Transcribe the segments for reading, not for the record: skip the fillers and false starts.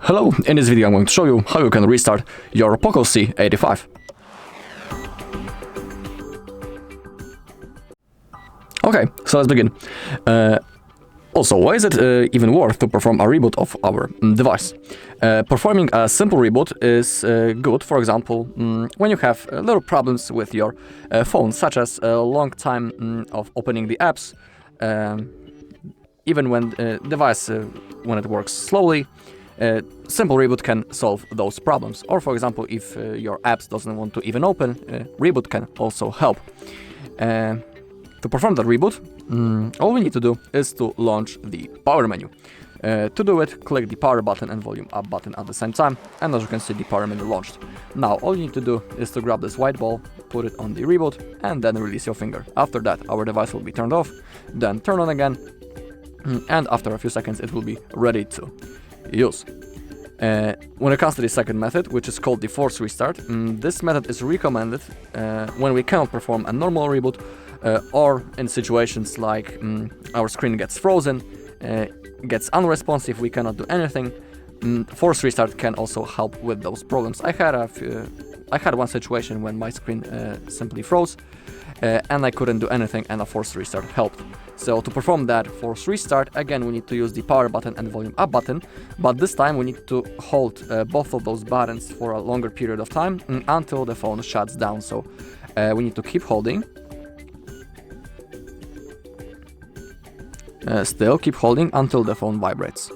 Hello, in this video I'm going to show you how you can restart your POCO C85. Okay, so let's begin. Also, why is it even worth to perform a reboot of our device? Performing a simple reboot is good, for example, when you have little problems with your phone, such as a long time of opening the apps, even when the device when it works slowly. Simple reboot can solve those problems. Or for example, if your apps doesn't want to even open, reboot can also help. To perform that reboot, all we need to do is to launch the power menu. To do it, click the power button and volume up button at the same time, and as you can see, the power menu launched. Now all you need to do is to grab this white ball, put it on the reboot, and then release your finger. After that, our device will be turned off, then turn on again, and after a few seconds it will be ready to use. When it comes to the second method, which is called the force restart, this method is recommended when we cannot perform a normal reboot or in situations like our screen gets frozen, gets unresponsive, we cannot do anything. Force restart can also help with those problems. I had one situation when my screen simply froze and I couldn't do anything, and a force restart helped. So to perform that force restart, again we need to use the power button and volume up button, but this time we need to hold both of those buttons for a longer period of time until the phone shuts down. So we need to keep holding. Still keep holding until the phone vibrates.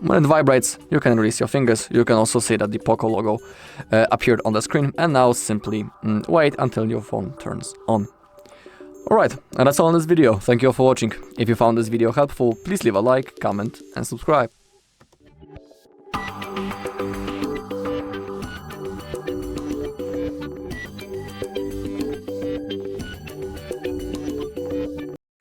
When it vibrates, you can release your fingers. You can also see that the POCO logo appeared on the screen, and now simply wait until your phone turns on. Alright, and that's all in this video. Thank you all for watching. If you found this video helpful, please leave a like, comment and subscribe.